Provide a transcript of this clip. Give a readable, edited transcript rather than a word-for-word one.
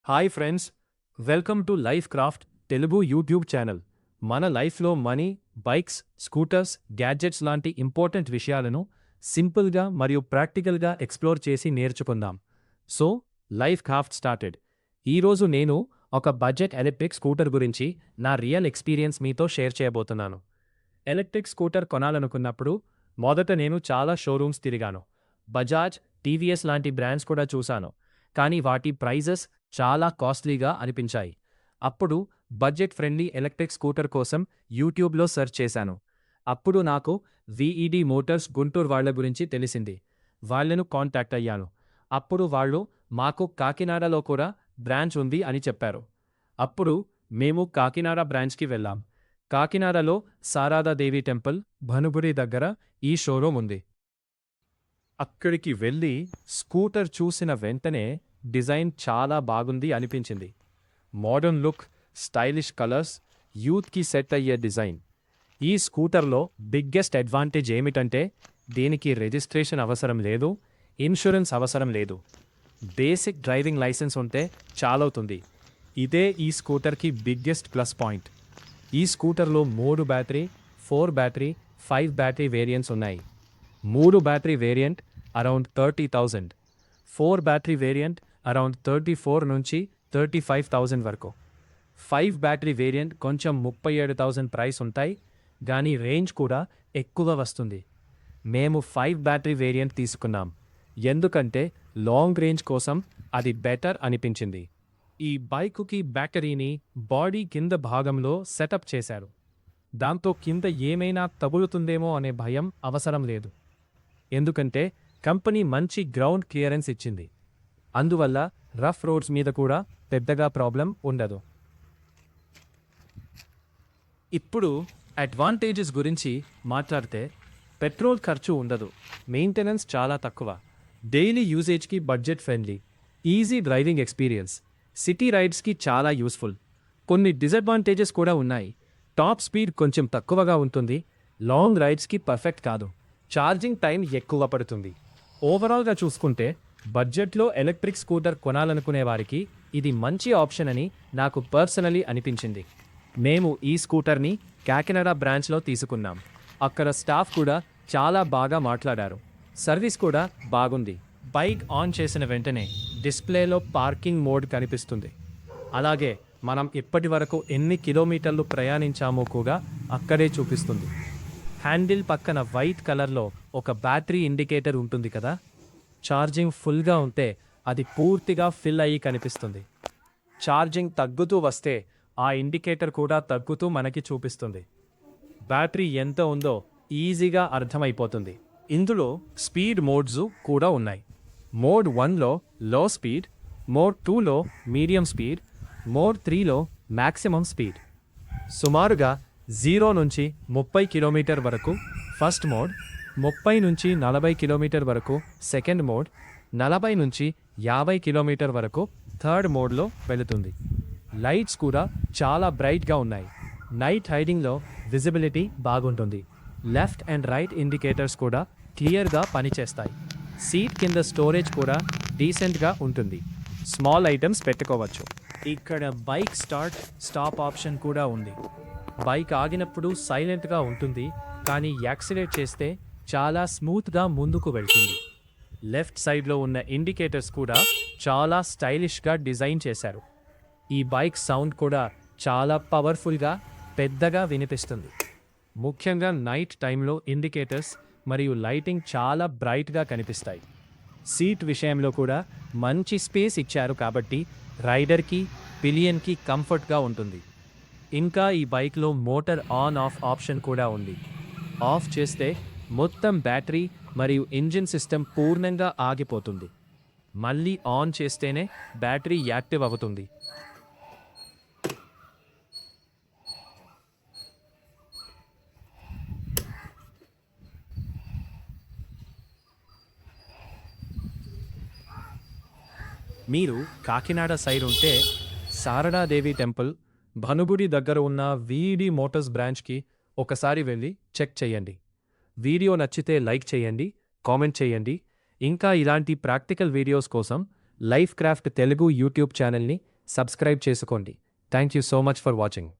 Hi friends, welcome to life craft Telugu YouTube channel. మన లైఫ్లో money, bikes, scooters, gadgets లాంటి important విషయాలను సింపుల్గా మరియు ప్రాక్టికల్గా ఎక్స్ప్లోర్ చేసి నేర్చుకుందాం. So, life craft started. ఈరోజు నేను ఒక బడ్జెట్ ఎలక్ట్రిక్ స్కూటర్ గురించి నా రియల్ ఎక్స్పీరియన్స్ మీతో షేర్ చేయబోతున్నాను. ఎలక్ట్రిక్ స్కూటర్ కొనాలనుకున్నప్పుడు మొదట నేను చాలా షోరూమ్స్ తిరిగాను. బజాజ్, టీవీఎస్ లాంటి బ్రాండ్స్ కూడా చూశాను. కానీ వాటి ప్రైజెస్ చాలా కాస్ట్లీగా అనిపించాయి. అప్పుడు బడ్జెట్ ఫ్రెండ్లీ ఎలక్ట్రిక్ స్కూటర్ కోసం యూట్యూబ్లో సెర్చ్ చేశాను. అప్పుడు నాకు విఈడి మోటార్స్ గుంటూరు వాళ్ల గురించి తెలిసింది. వాళ్లను కాంటాక్ట్ అయ్యాను. అప్పుడు వాళ్ళు మాకు కాకినాడలో కూడా బ్రాంచ్ ఉంది అని చెప్పారు. అప్పుడు మేము కాకినాడ బ్రాంచ్కి వెళ్ళాం. కాకినాడలో శారదాదేవి టెంపుల్, భనుగుడి దగ్గర ఈ షోరూమ్ ఉంది. అక్కడికి వెళ్ళి స్కూటర్ చూసిన వెంటనే డిజైన్ చాలా బాగుంది అనిపించింది. మోడర్న్ లుక్, స్టైలిష్ కలర్స్, యూత్కి సెట్ అయ్యే డిజైన్. ఈ స్కూటర్లో బిగ్గెస్ట్ అడ్వాంటేజ్ ఏమిటంటే దీనికి రిజిస్ట్రేషన్ అవసరం లేదు, ఇన్సూరెన్స్ అవసరం లేదు. బేసిక్ డ్రైవింగ్ లైసెన్స్ ఉంటే చాలవుతుంది. ఇదే ఈ స్కూటర్కి బిగ్గెస్ట్ ప్లస్ పాయింట్. ఈ స్కూటర్లో 3 బ్యాటరీ, 4 బ్యాటరీ, 5 బ్యాటరీ వేరియంట్స్ ఉన్నాయి. 3 battery variant around 30,000, 4 battery variant around 34 నుంచి 35,000 వరకు, 5 బ్యాటరీ వేరియంట్ కొంచెం 37,000 ప్రైస్ ఉంటాయి, కానీ రేంజ్ కూడా ఎక్కువ వస్తుంది. మేము 5 బ్యాటరీ వేరియంట్ తీసుకున్నాం, ఎందుకంటే లాంగ్ రేంజ్ కోసం అది బెటర్ అనిపించింది. ఈ బైకుకి బ్యాటరీని బాడీ కింద భాగంలో సెటప్ చేశారు. దాంతో కింద ఏమైనా తగులుతుందేమో అనే భయం అవసరం లేదు, ఎందుకంటే కంపెనీ మంచి గ్రౌండ్ క్లియరెన్స్ ఇచ్చింది. అందువల్ల రఫ్ రోడ్స్ మీద కూడా పెద్దగా ప్రాబ్లం ఉండదు. ఇప్పుడు అడ్వాంటేజెస్ గురించి మాట్లాడితే పెట్రోల్ ఖర్చు ఉండదు, మెయింటెనెన్స్ చాలా తక్కువ, డైలీ యూసేజ్కి budget friendly, easy driving experience, city రైడ్స్కి చాలా యూస్ఫుల్. కొన్ని డిసడ్వాంటేజెస్ కూడా ఉన్నాయి. టాప్ స్పీడ్ కొంచెం తక్కువగా ఉంటుంది, లాంగ్ రైడ్స్కి పర్ఫెక్ట్ కాదు, ఛార్జింగ్ టైం ఎక్కువ పడుతుంది. ఓవరాల్గా చూసుకుంటే బడ్జెట్లో ఎలక్ట్రిక్ స్కూటర్ కొనాలనుకునే వారికి ఇది మంచి ఆప్షన్ అని నాకు పర్సనలీ అనిపించింది. మేము ఈ స్కూటర్ని కాకినాడ బ్రాంచ్లో తీసుకున్నాం. అక్కడ స్టాఫ్ కూడా చాలా బాగా మాట్లాడారు. సర్వీస్ కూడా బాగుంది. బైక్ ఆన్ చేసిన వెంటనే డిస్ప్లేలో పార్కింగ్ మోడ్ కనిపిస్తుంది. అలాగే మనం ఇప్పటి వరకు ఎన్ని కిలోమీటర్లు ప్రయాణించామో కూడా అక్కడే చూపిస్తుంది. హ్యాండిల్ పక్కన వైట్ కలర్లో ఒక బ్యాటరీ ఇండికేటర్ ఉంటుంది కదా, ఛార్జింగ్ ఫుల్గా ఉంటే అది పూర్తిగా ఫిల్ అయ్యి కనిపిస్తుంది. ఛార్జింగ్ తగ్గుతూ వస్తే ఆ ఇండికేటర్ కూడా తగ్గుతూ మనకి చూపిస్తుంది. బ్యాటరీ ఎంత ఉందో ఈజీగా అర్థమైపోతుంది. ఇందులో స్పీడ్ మోడ్స్ కూడా ఉన్నాయి. మోడ్ 1లో లో స్పీడ్, మోడ్ 2లో మీడియం స్పీడ్, మోడ్ 3లో మ్యాక్సిమం స్పీడ్. సుమారుగా 0 నుంచి 30 కిలోమీటర్ వరకు ఫస్ట్ మోడ్, 30 నుంచి 40 కిలోమీటర్ వరకు సెకండ్ మోడ్, 40 నుంచి 50 కిలోమీటర్ వరకు థర్డ్ మోడ్లో వెళుతుంది. లైట్స్ కూడా చాలా బ్రైట్గా ఉన్నాయి. నైట్ హైడింగ్లో విజిబిలిటీ బాగుంటుంది. లెఫ్ట్ అండ్ రైట్ ఇండికేటర్స్ కూడా క్లియర్గా పనిచేస్తాయి. సీట్ కింద స్టోరేజ్ కూడా డీసెంట్గా ఉంటుంది. స్మాల్ ఐటమ్స్ పెట్టుకోవచ్చు. ఇక్కడ బైక్ స్టార్ట్, స్టాప్ ఆప్షన్ కూడా ఉంది. బైక్ ఆగినప్పుడు సైలెంట్గా ఉంటుంది, కానీ యాక్సిలేట్ చేస్తే చాలా స్మూత్గా ముందుకు వెళ్తుంది. లెఫ్ట్ సైడ్లో ఉన్న ఇండికేటర్స్ కూడా చాలా స్టైలిష్గా డిజైన్ చేశారు. ఈ బైక్ సౌండ్ కూడా చాలా పవర్ఫుల్గా, పెద్దగా వినిపిస్తుంది. ముఖ్యంగా నైట్ టైంలో ఇండికేటర్స్ మరియు లైటింగ్ చాలా బ్రైట్గా కనిపిస్తాయి. సీట్ విషయంలో కూడా మంచి స్పేస్ ఇచ్చారు కాబట్టి రైడర్కి, పిలియన్కి కంఫర్ట్గా ఉంటుంది. ఇంకా ఈ బైక్లో మోటార్ ఆన్ ఆఫ్ ఆప్షన్ కూడా ఉంది. ఆఫ్ చేస్తే మొత్తం బ్యాటరీ మరియు ఇంజిన్ సిస్టమ్ పూర్ణంగా ఆగిపోతుంది. మళ్ళీ ఆన్ చేస్తేనే బ్యాటరీ యాక్టివ్ అవుతుంది. మీరు కాకినాడ సైడ్ ఉంటే శారదాదేవి టెంపుల్, భనుగుడి దగ్గర ఉన్న విఈడి మోటార్స్ బ్రాంచ్కి ఒకసారి వెళ్ళి చెక్ చేయండి. వీడియో నచ్చితే లైక్ చేయండి, కామెంట్ చేయండి. ఇంకా ఇలాంటి ప్రాక్టికల్ వీడియోస్ కోసం లైఫ్ క్రాఫ్ట్ తెలుగు యూట్యూబ్ ఛానల్ని సబ్స్క్రైబ్ చేసుకోండి. Thank you so much for watching.